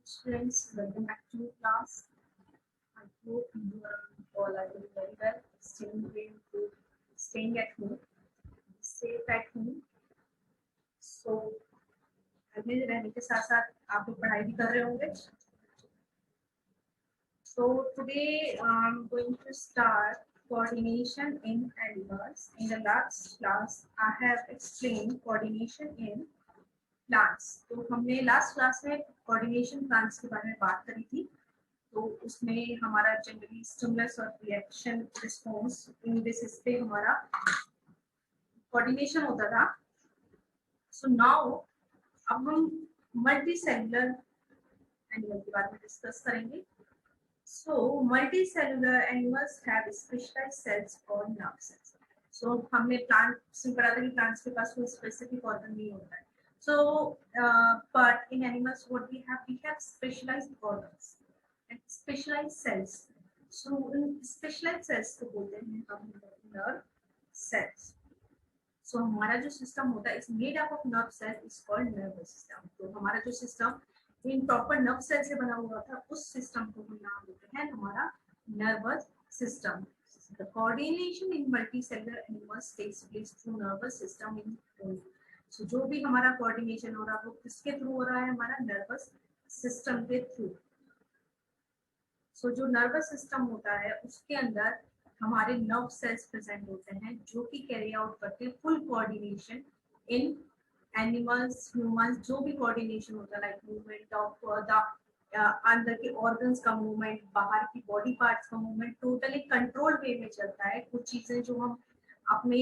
Students, welcome back to class. I hope you all are doing very well, staying at home, safe at home. So, घर में रहने के साथ साथ आप लोग पढ़ाई भी कर रहे होंगे. So today I'm going to start coordination in animals. In the last class, I have explained coordination in plants. तो हमने last class में coordination plants के बारे में बात करी थी. तो उसमें हमारा जनरली स्टिमुलस और रिएक्शन रिस्पॉन्स इन बेसिस पे हमारा कोऑर्डिनेशन होता था. सो नाउ अब हम मल्टी सेलुलर एनिमल के बारे में डिस्कस करेंगे. So multi cellular animals have specialized cells called nerve cells. So हमने प्लांट से पढ़ा था कि प्लांट्स के पास कोई स्पेसिफिक ऑर्गन नहीं होता है. So but in animals what we have specialized organs and specialized cells. So in specialized cells को बोलते हैं हम nerve cells. So हमारा जो सिस्टम होता है is made up of nerve cells is called nervous system. तो हमारा जो system in proper nerve cell से बना हुआ था उस सिस्टम को हम नाम देते हैं हमारा nervous system. The coordination in multicellular animals takes place through nervous system in bone. So जो भी हमारा coordination हो रहा है वो किसके थ्रू हो रहा है? हमारा नर्वस सिस्टम के थ्रू. सो जो नर्वस सिस्टम होता है उसके अंदर हमारे नर्व सेल्स प्रेजेंट होते हैं जो कि कैरी आउट करते हैं full coordination in animals, humans. जो भी कोऑर्डिनेशन होता है लाइक मूवमेंट ऑफ द अंदर के ऑर्गन्स का मूवमेंट, बाहर की बॉडी पार्ट्स का मूवमेंट टोटली कंट्रोल वे में चलता है. कुछ चीजें जो हम अपने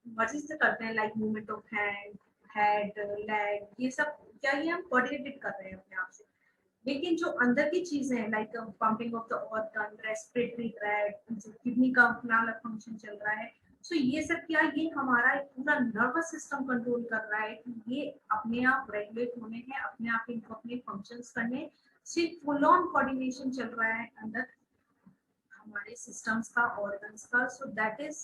मर्जी से करते हैं like movement of hand, head, leg, ये सब क्या ये हम कोऑर्डिनेटेड कर रहे हैं अपने आप से. लेकिन जो अंदर की चीजें हैं like pumping of the organ, respiratory tract, जो किडनी का अपना अलग फंक्शन चल रहा है. सो ये सब क्या ये हमारा एक पूरा नर्वस सिस्टम कंट्रोल कर रहा है कि ये अपने आप रेगुलेट होने हैं, अपने आप इनको अपने फंक्शंस करने. सिर्फ फुल ऑन कोऑर्डिनेशन चल रहा है अंदर हमारे सिस्टम्स का, ऑर्गन्स का. So that is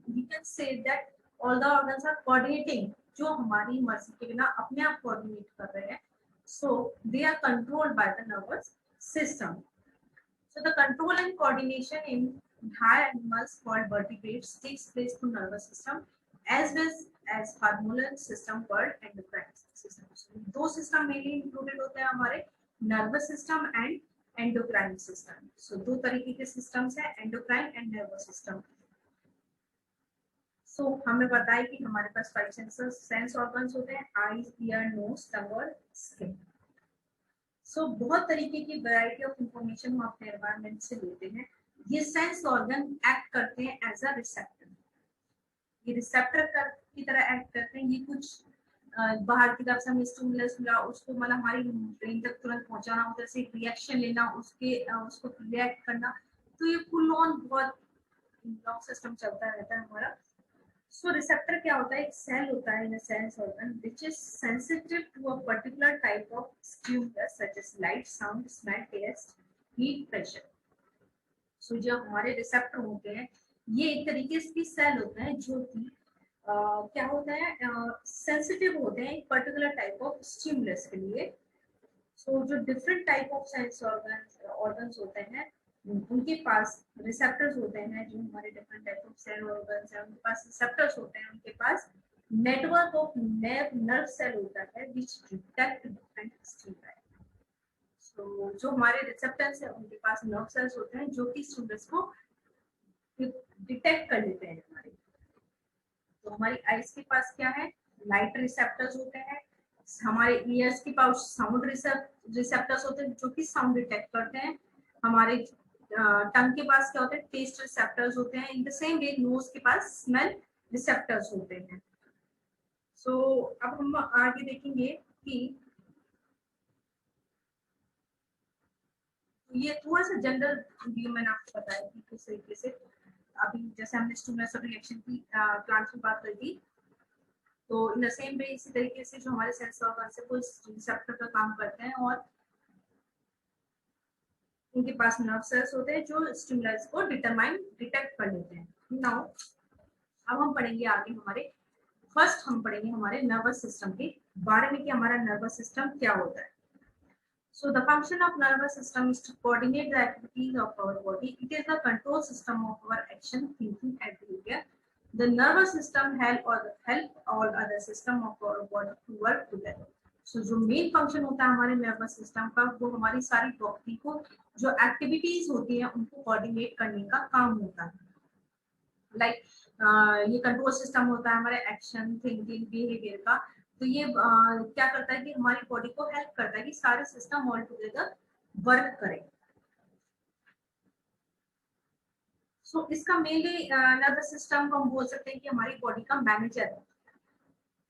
we can say that all the organs are coordinating, जो हमारी मर्जी के बिना अपने आप कोऑर्डिनेट कर रहे हैं. So they are controlled by the nervous system. So the control and coordination in higher animals called vertebrates takes place through nervous system as well as hormonal system called endocrine system. So दो system mainly included होते हैं हमारे nervous system and endocrine system. So दो तरीके के systems हैं endocrine and nervous system. सो हमें पता है कि हमारे पास 5 सेंस ऑर्गन्स होते हैं, आईज, ईयर, नोज, टंग और स्किन. सो बहुत तरीके की वैरायटी ऑफ इंफॉर्मेशन हम अपने एनवायरनमेंट से लेते हैं. ये सेंस ऑर्गन एक्ट करते हैं एज अ रिसेप्टर. ये रिसेप्टर की तरह एक्ट करते हैं. ये कुछ बाहर की तरफ से हमें स्टिमुलस मिला उसको मतलब हमारी ब्रेन तक तुरंत पहुंचाना, उधर से रिएक्शन लेना, उसको रिएक्ट करना. तो ये फुल ऑन बहुत लॉन्ग सिस्टम चलता रहता है हमारा. So receptor क्या होता है? एक सेल होता है in a sense organ which is sensitive to a particular type of stimulus such as light, sound, smell, taste, heat, pressure. So जो हमारे रिसेप्टर होते हैं ये एक तरीके की सेल होते हैं जो कि क्या होता है सेंसिटिव होते हैं एक पर्टिकुलर टाइप ऑफ स्टिमुलस के लिए. सो जो different type of sense organs होते हैं उनके पास रिसेप्टर्स होते हैं. जो हमारे different type of cell organs हैं उनके पास रिसेप्टर्स होते हैं. उनके पास नेटवर्क ऑफ नर्व सेल होता है which detect different stimuli. So जो हमारे रिसेप्टर्स हैं उनके पास नर्व सेल्स होते हैं जो कि स्टिमुलस को डिटेक्ट कर लेते हैं हमारे. तो हमारी आईज के पास क्या है? लाइट रिसेप्टर्स होते हैं. हमारे ईयर्स के पास साउंड रिसेप्टर्स होते हैं जो कि साउंड डिटेक्ट करते हैं. हमारे टंग के पास क्या होते हैं? टेस्ट रिसेप्टर्स होते हैं. In the same way nose के पास स्मेल रिसेप्टर्स होते हैं. सो अब हम आगे देखेंगे कि ये थोड़ा सा जनरल व्यू मैंने आपको बताया कि किस तरीके से अभी जैसे हमने स्टिमुलस और रिएक्शन की प्लांट्स की बात करी थी. तो इन द सेम वे इसी तरीके से जो हमारे सेंस ऑर्गन्स है वो रिसेप्टर का काम करते हैं और उनके पास नर्व सेल्स होते हैं जो स्टिमुलस को डिटेक्ट कर लेते हैं. नाउ अब हम पढ़ेंगे आगे हम पढ़ेंगे हमारे नर्वस सिस्टम के बारे में कि हमारा नर्वस सिस्टम क्या होता है. So the function of nervous system is to coordinate the activities of our body. It is the control system of our action, thinking, and behavior. The nervous system help all other system of our body to work together. So जो main function होता है हमारे nervous system का, वो हमारी सारी body को जो एक्टिविटीज होती हैं उनको कोऑर्डिनेट करने का काम होता है. लाइक ये कंट्रोल सिस्टम होता है हमारे एक्शन, थिंकिंग, बिहेवियर का. तो ये क्या करता है कि हमारी बॉडी को हेल्प करता है कि सारे सिस्टम ऑल टुगेदर वर्क करें. सो इसका मेनली नर्वस सिस्टम को हम बोल सकते हैं कि हमारी बॉडी का मैनेजर है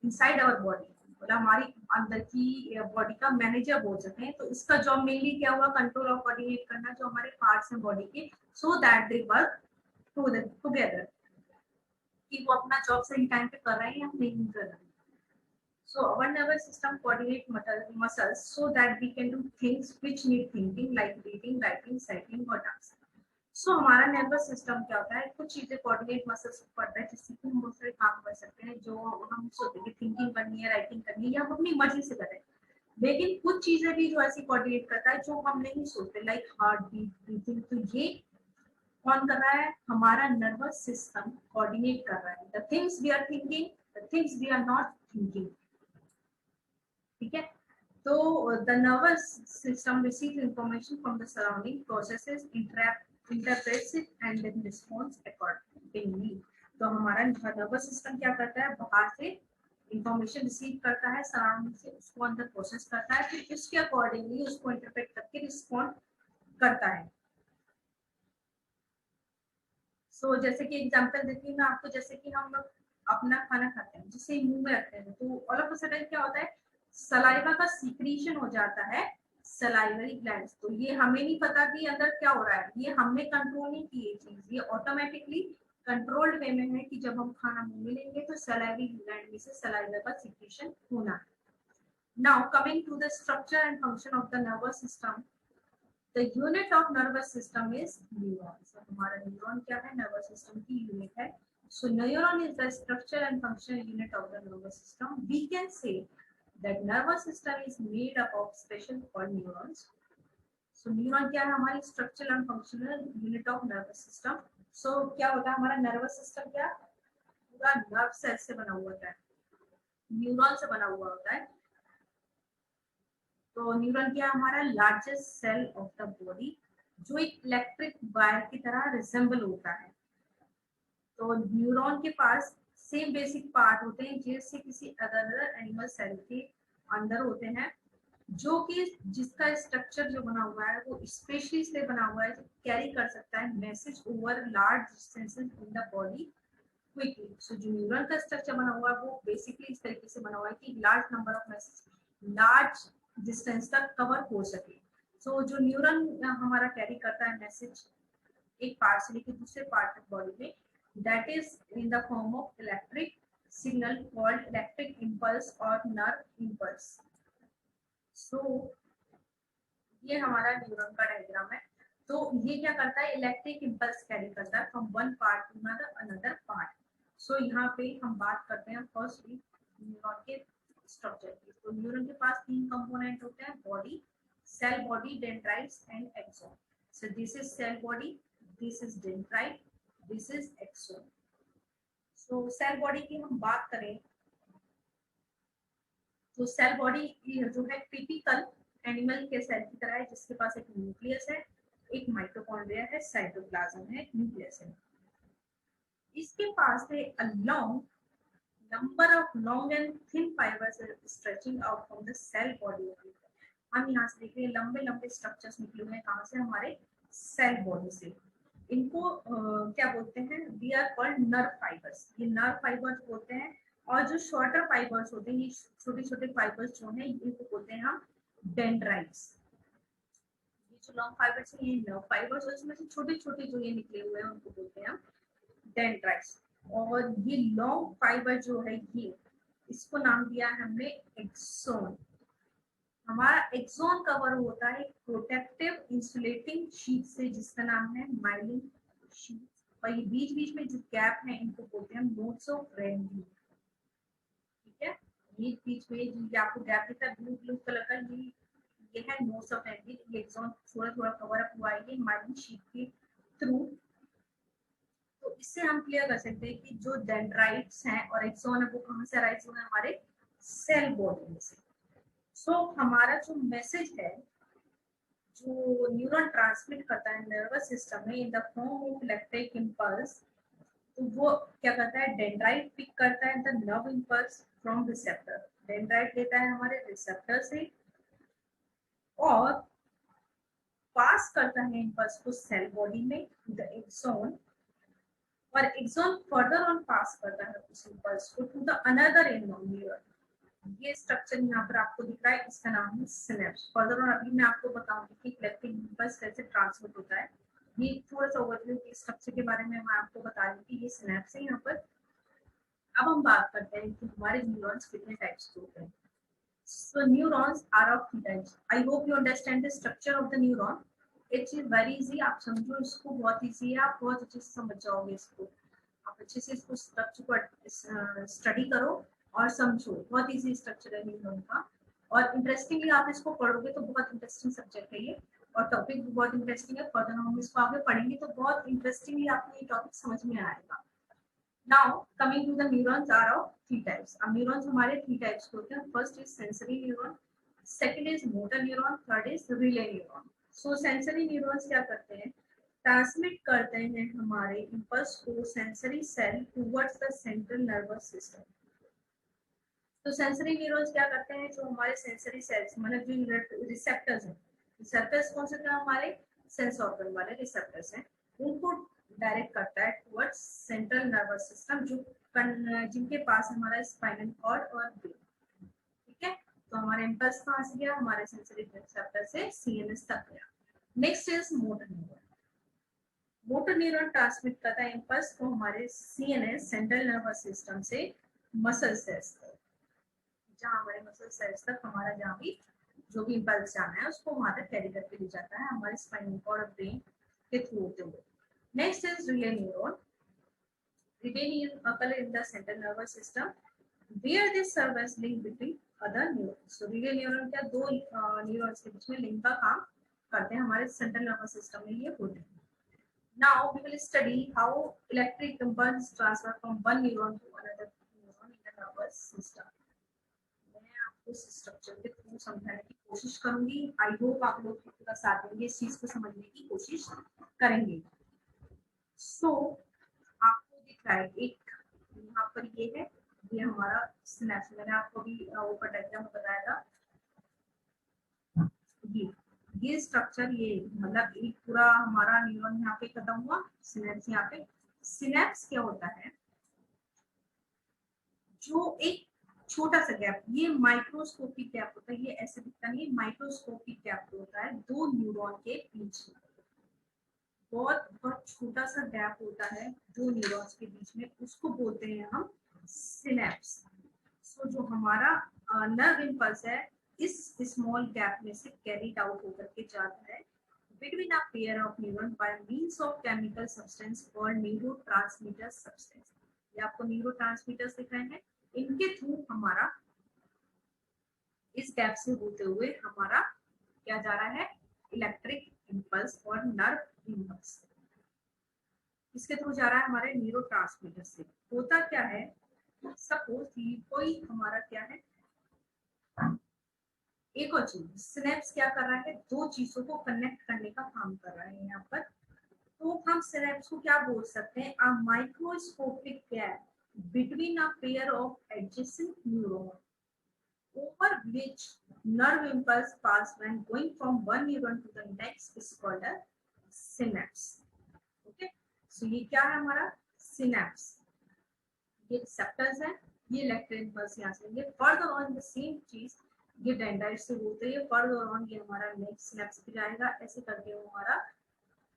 इनसाइड आवर बॉडी, मतलब हमारी अंदर की बॉडी का मैनेजर बोल सकते हैं. तो इसका जॉब मेनली क्या हुआ, कंट्रोल और कोऑर्डिनेट करना जो हमारे पार्ट्स हैं बॉडी के, so that they work together, कि वो अपना जॉब सही टाइम पे कर रहे हैं या नहीं कर रहे हैं. So our nervous system coordinate muscles so that we can do things which need thinking like reading, writing, cycling or dancing. So हमारा nervous system क्या होता है, कुछ चीजें coordinate muscles पड़ता है जिससे कि हम बहुत सारे काम कर सकते हैं जो हम सोचते हैं थिंकिंग करनी है, राइटिंग करनी है या हम अपनी मर्जी से करें. लेकिन कुछ चीजें भी जो ऐसी कोऑर्डिनेट करता है जो हम नहीं सोचते, लाइक हार्ट बीट, ब्रीथिंग. तो ये कौन कर रहा है, हमारा नर्वस सिस्टम कोऑर्डिनेट कर रहा है. The things we are thinking, the things we are not thinking. ठीक है. तो the nervous system receives information from the surrounding, processes, interprets it and then responds accordingly. तो हमारा नर्वस सिस्टम क्या करता है, बाहर से इंफॉर्मेशन रिसीव करता है सराउंडिंग से, उसको अंदर प्रोसेस करता है, फिर उसके अकॉर्डिंगली उसको इंटरप्रेट करके रिस्पॉन्ड करता है. सो जैसे कि एग्जांपल देती हूँ मैं आपको, जैसे कि हम लोग अपना खाना खाते हैं जिसे मुंह में रखते हैं, तो ऑल ऑफ अ सडन क्या होता है, सलाइवा का सीक्रेशन हो जाता है सलाइवरी ग्लैंड्स. तो ये हमें नहीं पता कि अंदर क्या हो रहा है, ये हमने कंट्रोल नहीं की ये चीज, ये ऑटोमेटिकली कंट्रोल्ड वे में है कि जब हम खाना मुंह में लेंगे तो सलाइवरी ग्लैंड में से सलाइवा का सीक्रेशन होना है. Now coming to the structure and function of the nervous system. The unit of nervous system is neuron. So हमारा न्यूरॉन क्या है, नर्वस सिस्टम की यूनिट है. So neuron is the structure and functional unit of the nervous system. We can say that nervous system is made up of special called neurons. So neuron क्या है, हमारी structural and functional unit of nervous system. So क्या होता है, हमारा nervous system क्या पूरा nerve cell से बना हुआ होता है, न्यूरॉन से बना हुआ होता है. तो न्यूरॉन क्या हमारा largest cell of the body, जो एक इलेक्ट्रिक वायर की तरह रिसेंबल होता है. तो न्यूरॉन के पास सेम बेसिक पार्ट होते हैं जैसे किसी अदर एनिमल सेल के अंदर होते हैं, जो कि जिसका स्ट्रक्चर जो बना हुआ है वो स्पेशली से बना हुआ है जो कैरी कर सकता है message over large distances in the body quickly. So जो न्यूरॉन का स्ट्रक्चर बना हुआ है वो बेसिकली इस तरीके से बना हुआ है कि large number of message large distance तक कवर हो सके. सो जो न्यूरॉन हमारा कैरी करता है मैसेज एक पार्ट से लेकर दूसरे पार्ट तक बॉडी में, that is in the form of electric signal called electric impulse और नर्व इम्पल्स. सो ये हमारा न्यूरॉन का डायग्राम है. तो ये क्या करता है, इलेक्ट्रिक इम्पल्स कैरी करता है from one part to another part. So यहाँ पे हम बात करते हैं फर्स्टली न्यूरॉन के स्ट्रक्चर की. तो न्यूरॉन के पास तीन कंपोनेंट होते हैं, body, cell body, dendrites and axon. So this is cell body, this is dendrite, this is axon. So cell body की हम बात करें तो सेल बॉडी जो है टिपिकल एनिमल के सेल की तरह है, जिसके पास एक न्यूक्लियस है, एक माइटोकॉन्ड्रिया है, साइटोप्लाज्म है, न्यूक्लियस है. इसके पास है a long number of long and thin fibers stretching out from the cell body. हम यहाँ से देख रहे हैं लंबे लंबे स्ट्रक्चर्स निकले हुए हैं, कहाँ से, हमारे सेल बॉडी से. इनको क्या बोलते हैं, we are called nerve fibres. ये नर्व फाइबर्स बोलते हैं. और जो शॉर्टर फाइबर्स होते हैं, ये छोटे छोटे फाइबर्स जो हैं इनको बोलते हैं हम डेंड्राइट्स. ये जो लॉन्ग फाइबर्स हैं ये नर्व फाइबर्स, और इसमें से छोटे छोटे जो ये निकले हुए हैं उनको बोलते हैं हम डेंड्राइट्स. और ये लॉन्ग फाइबर जो है ये, इसको नाम दिया है हमने एक्सोन. हमारा एक्सोन कवर होता है प्रोटेक्टिव इंसुलेटिंग शीट से, जिसका नाम है माइलिन शीट. और ये बीच बीच में जो गैप है इनको बोलते हैं नोड्स ऑफ रेनवी. ठीक है, ये बीच में जो आपको गैप दिखता है ब्लू ब्लू कलर का, ये है नोड्स ऑफ डेंड्राइट, ये एक्सॉन थोड़ा थोड़ा कवर अप हुआ है ये माइलिन शीट के थ्रू। तो इससे हम क्लियर कर सकते हैं कि जो डेंड्राइट्स हैं और एक्सॉन है वो कहाँ से अराइज हुए हैं, हमारे सेल बॉडी में से। सो हमारा जो मैसेज है जो न्यूरॉन ट्रांसमिट करता है नर्वस सिस्टम में in the form of electric impulse, तो वो क्या करता है, डेंड्राइट पिक करता है the nerve impulse from receptor, dendrite लेता है हमारे रिसेप्टर से और पास करता है इम्पल्स को सेल बॉडी में द एक्सॉन, और एक्सॉन फर्दर ऑन पास करता है उस इम्पल्स को टू द अनदर न्यूरॉन। ये स्ट्रक्चर यहाँ पर आपको दिख रहा है, इसका नाम है सिनेप्स। फर्दर ऑन अभी मैं आपको बताऊंगी कि इलेक्ट्रिक इम्पल्स कैसे ट्रांसमिट होता है। ये थोड़ा सा ओवरव्यू के स्ट्रक्चर के बारे में मैं आपको बता रही थी, ये सिनेप्स है यहाँ पर। अब हम बात करते हैं कि हमारे न्यूरॉन्स कितने टाइप्स के होते हैं। So neurons are of three types. I hope you understand the structure of the neuron. It is very easy. आप समझो इसको, बहुत इजी है, आप बहुत अच्छे से समझ जाओगे इसको। आप अच्छे से इसको स्ट्रक्चर को स्टडी करो और समझो, बहुत इजी स्ट्रक्चर है न्यूरॉन का। और इंटरेस्टिंगली आप इसको पढ़ोगे तो बहुत इंटरेस्टिंग सब्जेक्ट है ये, और टॉपिक भी बहुत इंटरेस्टिंग है। फर्दर हम इसको आगे पढ़ेंगे तो बहुत इंटरेस्टिंगली आपको ये टॉपिक समझ में आएगा। Now coming to the neurons are of three types. अब neurons हमारे three types के होते हैं. First is sensory neuron, second is motor neuron, third is relay neuron. So sensory neurons क्या करते हैं, ट्रांसमिट करते हैं हमारे इम्पल्स को sensory cell towards the central nervous system. तो सेंसरी न्यूरॉन्स क्या करते हैं, जो हमारे सेंसरी सेल्स मतलब जो रिसेप्टर्स हैं, रिसेप्टर्स कौन से थे, हमारे सेंस ऑर्गन वाले रिसेप्टर्स हैं, उनको डायरेक्ट करता है टुवर्ड्स सेंट्रल नर्वस सिस्टम, जो जिनके पास हमारा स्पाइनल कॉर्ड और ब्रेन। ठीक है, तो हमारा इम्पल्स कहाँ से गया, हमारे सेंसरी रिसेप्टर से सीएनएस तक गया। Next is motor neuron. Motor neuron transmit करता है इम्पल्स को हमारे सीएनएस सेंट्रल नर्वस सिस्टम से मसल सेल्स तक, जहाँ हमारे मसल सेल्स तक हमारा जहाँ भी जो भी इम्पल्स जाना है उसको वहां तक कैरी करके ले जाता है हमारे स्पाइनल कॉर्ड और ब्रेन के थ्रू होते हुए। Next is relay neuron. Relay neuron occur in the central nervous system where they serve as link between other neurons. So relay neuron क्या दो न्यूरॉन्स के बीच में लिंक का काम करते हैं, हमारे सेंट्रल नर्वस सिस्टम में ये होते हैं। Now we will study how electric impulse transfer from one neuron to another neuron in the nervous system. मैं आपको इस स्ट्रक्चर के थ्रू समझाने की कोशिश करूंगी। आई होप आप लोग पूरा साथ देंगे, इस चीज को समझने की कोशिश करेंगे। सो आपको दिख रहा है एक यहाँ पर ये है, ये हमारा सिनेप्स, मैंने आपको भी ऊपर डायग्राम बताया था। ये स्ट्रक्चर, ये मतलब एक पूरा हमारा न्यूरॉन यहाँ पे खत्म हुआ, सिनेप्स यहाँ पे। सिनेप्स क्या होता है, जो एक छोटा सा गैप, ये माइक्रोस्कोपिक गैप होता है, ये ऐसे दिखता नहीं, माइक्रोस्कोपिक गैप होता है दो न्यूरॉन के बीच में। बहुत बहुत छोटा सा गैप होता है दो न्यूरॉन्स के बीच में, उसको बोलते हैं हम सिनेप्स। सो जो हमारा नर्व इम्पल्स है इस स्मॉल गैप में से कैरीड आउट होकर के जाता है between a pair of neuron by means of chemical substance called neurotransmitter substance. ये आपको न्यूरोट्रांसमीटर्स दिख रहे हैं, इनके थ्रू हमारा इस गैप से होते हुए हमारा क्या जा रहा है, इलेक्ट्रिक इम्पल्स और नर्व इम्पल्स इसके थ्रू जा रहा है हमारे न्यूरोट्रांसमीटर से। होता क्या है, सपोज कोई हमारा क्या है, एक और चीज, सिनेप्स क्या कर रहा है, दो चीजों को कनेक्ट करने का काम कर रहा है यहाँ पर। तो हम सिनेप्स को क्या बोल सकते हैं, a microscopic gap between a pair of adjacent neuron over which nerve impulse pass when going from one neuron to the next is called a synapse. Okay, so ये क्या है हमारा synapse, ये receptors है, ये इलेक्ट्रिक इम्पल्स यहाँ से लेंगे, फर्दर ऑन द सेम चीज ये डेंड्राइट से होते हैं, फर्दर ऑन ये हमारा नेक्स्ट सिनेप्स पे जाएगा, ऐसे करके हमारा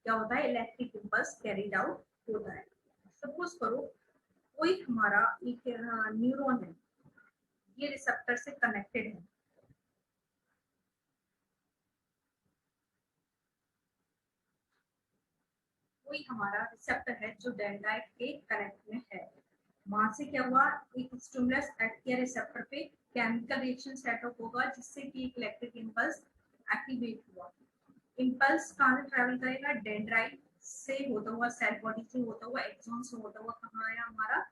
क्या होता है, इलेक्ट्रिक इम्पल्स कैरीड आउट होता है। सपोज करो कोई हमारा एक न्यूरॉन है, ये रिसेप्टर से कनेक्टेड है, कोई हमारा रिसेप्टर है जो डेंड्राइट के कनेक्ट में है, वहां से क्या हुआ, एक स्टिमुलस एक्ट किया रिसेप्टर पे, केमिकल रिएक्शन सेट अप होगा जिससे कि एक इलेक्ट्रिक इम्पल्स एक्टिवेट हुआ। इम्पल्स कहाँ से ट्रेवल करेगा, डेंड्राइट से होता हुआ, सेल बॉडी से होता हुआ, एक्सॉन से होता हुआ कहाँ आया हमारा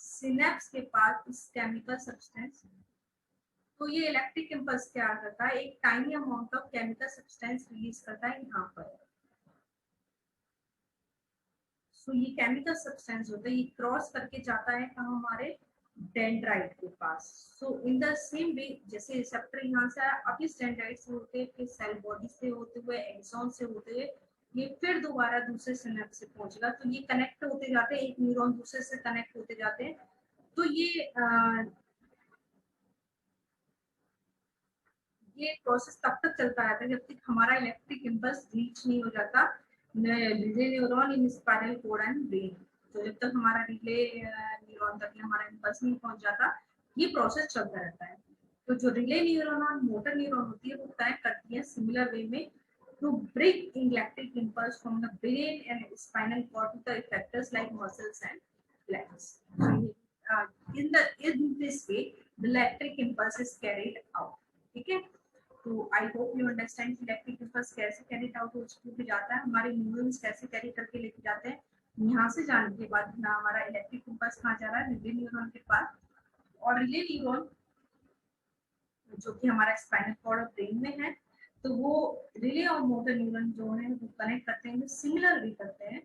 सिनेप्स के पास इस केमिकल सब्सटेंस। तो ये इलेक्ट्रिक इम्पल्स क्या करता है, एक tiny amount of chemical substance release करता है यहाँ पर। सो ये केमिकल सब्सटेंस होता है, ये क्रॉस करके जाता है कहाँ हमारे डेंड्राइट के पास। सो इन द सेम वे जैसे रिसेप्टर यहाँ से आया, अब इस डेंड्राइट से होते हुए, फिर सेल बॉडी से होते हुए, एक्सॉन से होते हुए ये फिर दोबारा दूसरे सिनेप्स से पहुंचेगा। तो ये कनेक्ट होते जाते हैं, एक न्यूरॉन दूसरे से कनेक्ट होते जाते हैं। तो ये प्रोसेस तब तक चलता रहता है जब तक हमारा इलेक्ट्रिक इम्पल्स रीच नहीं हो जाता relay neuron in spinal cord and brain. तो जब तक हमारा रिले न्यूरॉन तक हमारा इम्पल्स नहीं पहुंच जाता, ये प्रोसेस चलता रहता है। तो जो रिले न्यूरॉन और मोटर न्यूरॉन होती है वो कनेक्ट करती है सिमिलर वे में to bring electric impulse from the brain and spinal cord to the effectors like muscles and glands. In this way, the electric impulse is carried out. ठीक है, तो I hope you understand electric impulse कैसे carry out होके जाता है, हमारे neurons कैसे carry करके लेके जाते हैं। यहाँ से जाने के बाद ना हमारा इलेक्ट्रिक इम्पल्स कहाँ जा रहा है, रिले न्यूरॉन के पास। और रिले न्यूरॉन जो कि हमारा स्पाइनल कॉर्ड और ब्रेन में है, तो वो रिले और मोटर न्यूरॉन जो है वो कनेक्ट करते हैं, सिमिलर भी करते हैं।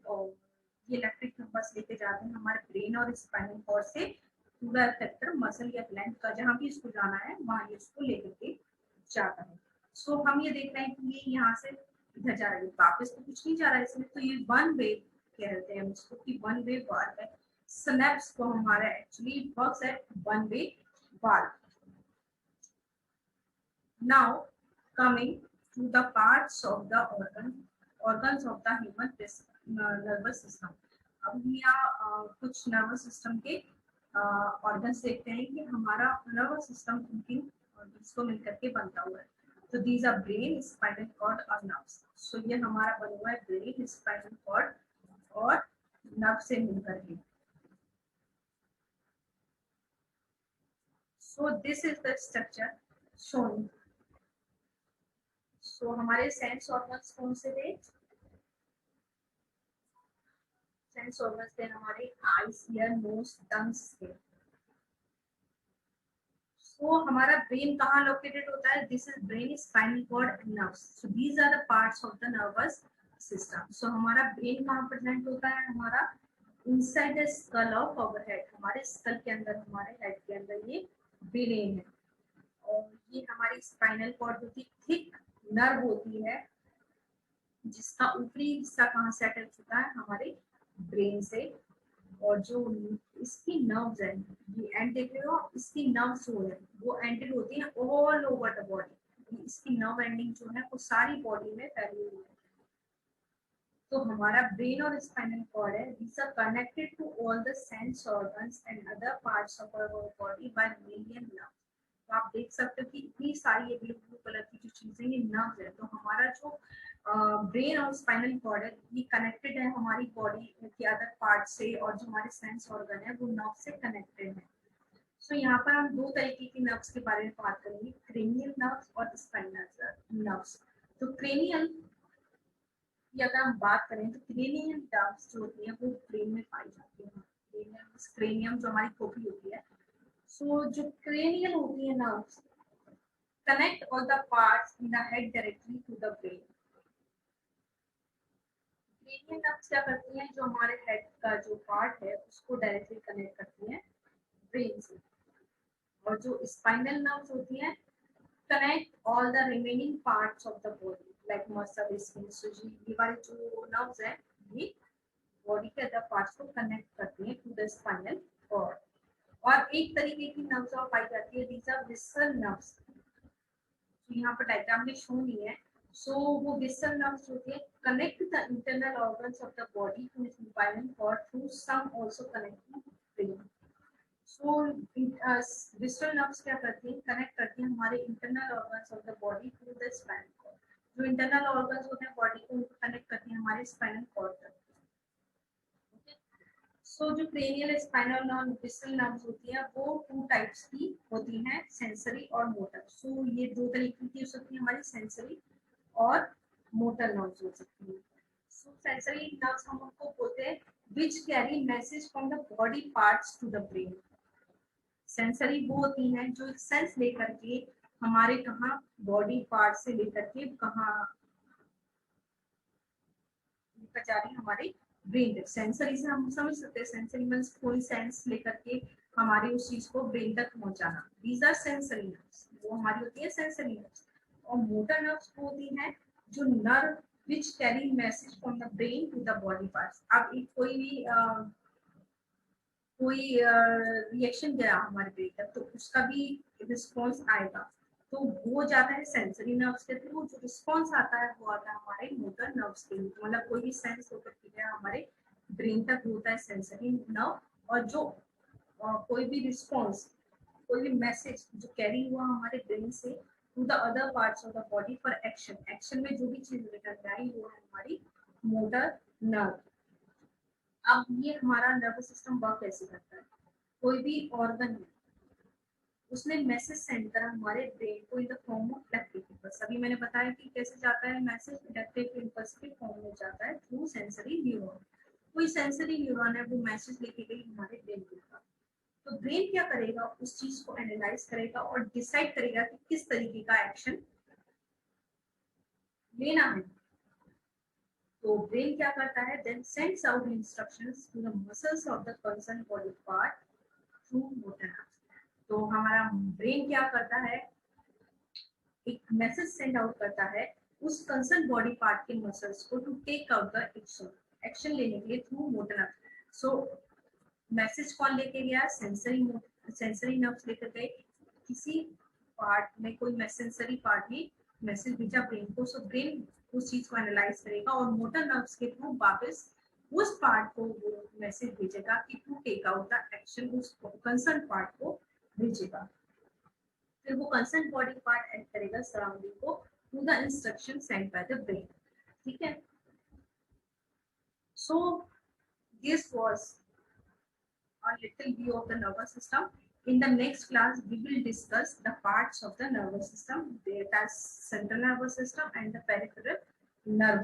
और ये इलेक्ट्रिक इम्पल्स लेके जाते हैं हमारे ब्रेन और स्पाइनल कॉर्ड से पूरा इफेक्टर मसल या ग्लैंड का जहाँ भी इसको जाना है वहां ये इसको लेकर के जाता है। सो हम ये देख रहे हैं कि ये यहाँ से इधर जा रहा है, वापस तो कुछ नहीं जा रहा है इसमें। तो ये वन वे कहते हैं इसको कि वन वे वाल्व है। सिनेप्स को हमारा actually works at one way valve. Now coming to the parts of the organs of the human nervous system. अब हम यहाँ कुछ नर्वस सिस्टम के ऑर्गन्स देखते हैं कि हमारा नर्वस सिस्टम किन इसको मिलकर के बनता हुआ है। तो these are brain, spinal cord और नर्व्स। सो ये हमारा बना हुआ है ब्रेन, स्पाइनल कॉर्ड और नर्व से मिलकर के। So this is the structure shown. So हमारे सेंस ऑर्गन्स कौन से थे, सेंस ऑर्गन्स थे हमारे आईज, ईयर, नोज, टंग्स थे। सो हमारा ब्रेन कहाँ लोकेटेड होता है, this is brain, spinal cord and nerves. So these are the parts of the nervous system. So हमारा ब्रेन कहाँ प्रेजेंट होता है, हमारा inside the skull of our head, हमारे स्कल के अंदर, हमारे हेड के अंदर ये ब्रेन है। और ये हमारी स्पाइनल कॉर्ड होती है, थिक नर्व होती है जिसका ऊपरी हिस्सा कहाँ से अटैच होता है, हमारे ब्रेन से। और जो इसकी नर्व्स है, ये एंड देख रहे हो, इसकी नर्व्स जो है वो एंडेड होती है ऑल ओवर द बॉडी। इसकी नर्व एंडिंग जो है वो सारी बॉडी में फैली हुई है। तो हमारा ब्रेन और स्पाइनल कॉर्ड है, these are connected to all the sense organs and other parts of our body by million nerves। तो आप देख सकते हो कि इतनी सारी ये ब्लू ब्लू कलर की जो चीजें ये नर्व्स है। तो हमारा जो ब्रेन और स्पाइनल कॉर्ड है ये कनेक्टेड है हमारी बॉडी के अदर पार्ट से, और जो हमारे सेंस ऑर्गन है वो नर्व से कनेक्टेड है। सो यहाँ पर हम दो तरीके की नर्व्स के बारे में बात करेंगे, क्रेनियल नर्व्स और स्पाइनल नर्व्स। तो क्रेनियल की अगर हम बात करें तो क्रेनियल नर्व्स जो होती है वो ब्रेन में पाई जाती है। क्रेनियम जो हमारी खोपड़ी होती है। सो जो क्रेनियल होती है nerves connect all the parts in the head directly to the brain। Cranial nerves क्या करती हैं, जो हमारे हेड का जो पार्ट है उसको डायरेक्टली कनेक्ट करती हैं ब्रेन से। और जो स्पाइनल नर्व्स होती हैं connect all the remaining parts of the body like muscle, skin. So ये वाली जो नर्व्स है ये बॉडी के अदर पार्ट्स को कनेक्ट करती हैं टू द स्पाइनल कॉर्ड। और एक तरीके की नर्व्स और पाई जाती है, दीज आर विसरल नर्व्स। यहाँ पर डायग्राम में शो नहीं है। सो वो विसरल नर्व्स होती है connect the internal organs of the body to spinal cord through some also connecting brain. So visceral nerves क्या करती हैं, कनेक्ट करती हैं हमारे internal organs of the body to the spinal cord. जो इंटरनल ऑर्गन्स होते हैं बॉडी को, उनको कनेक्ट करती हैं हमारे स्पाइनल कॉर्ड तक। सो जो cranial spinal nerve visceral nerves होती है वो 2 टाइप्स की होती हैं, सेंसरी और मोटर। सो ये 2 तरीके की हो सकती है हमारी, सेंसरी और मोटर नर्व्स हो सकती है। सो सेंसरी नर्व्स हम उनको बोलते हैं which carry message from the body parts to the brain. Sensory वो होती हैं जो सेंस लेकर के हमारे कहाँ बॉडी पार्ट से लेकर के कहाँ लेकर जा रही है हमारे ब्रेन तक। सेंसरी से हम समझ सकते हैं, सेंसरी मींस कोई सेंस लेकर के हमारी उस चीज को ब्रेन तक पहुंचाना। दीज आर सेंसरी नर्व्स, वो हमारी होती है सेंसरी नर्व्स। और मोटर नर्व्स वो होती हैं जो nerve which carry message from the brain to the body parts. अब एक कोई रिएक्शन गया हमारे ब्रेन तक तो उसका भी रिस्पॉन्स आएगा, तो वो जाता है सेंसरी नर्व्स के थ्रू। जो रिस्पॉन्स आता है वो आता है हमारे मोटर नर्व्स के थ्रू। मतलब कोई भी सेंस होकर के गया हमारे ब्रेन तक होता है सेंसरी नर्व, और जो कोई भी रिस्पॉन्स, कोई भी मैसेज जो कैरी हुआ हमारे ब्रेन से to the other parts of the body for action, action में जो भी चीज लेकर के आई वो है हमारी मोटर नर्व। अब ये हमारा नर्वस सिस्टम वर्क कैसे करता है। कोई भी ऑर्गन है उसने मैसेज सेंड करा हमारे ब्रेन को in the form of electric impulse. अभी मैंने बताया कि कैसे जाता है मैसेज, इलेक्ट्रिक इम्पल्स के फॉर्म में जाता है थ्रू सेंसरी न्यूरॉन। कोई सेंसरी न्यूरॉन है वो मैसेज लेके गई हमारे ब्रेन के पास, तो ब्रेन क्या करेगा उस चीज को एनालाइज करेगा और डिसाइड करेगा कि किस तरीके का एक्शन लेना है। तो ब्रेन क्या करता है, then sends out instructions to the muscles of the concern body part through motor nerves. तो हमारा ब्रेन क्या करता है, एक मैसेज सेंड आउट करता है उस कंसर्न बॉडी पार्ट के मसल्स को to take out the action, action लेने के लिए through motor nerve. So message कौन लेके गया, सेंसरी नर्व्स लेकर गए। किसी पार्ट में कोई सेंसरी पार्ट ने मैसेज भेजा ब्रेन को, सो ब्रेन उस चीज को एनालाइज करेगा और मोटर नर्व्स के थ्रू वापस उस पार्ट को वो मैसेज भेजेगा कि to take out the action, उस कंसर्न पार्ट को भेजेगा। फिर वो कंसर्न बॉडी पार्ट एड करेगा सराउंडिंग को to the instruction send by the brain. ठीक है, so this was a little view of the nervous system. In the next class, we will discuss the parts of the nervous system, that is central nervous system and the peripheral nervous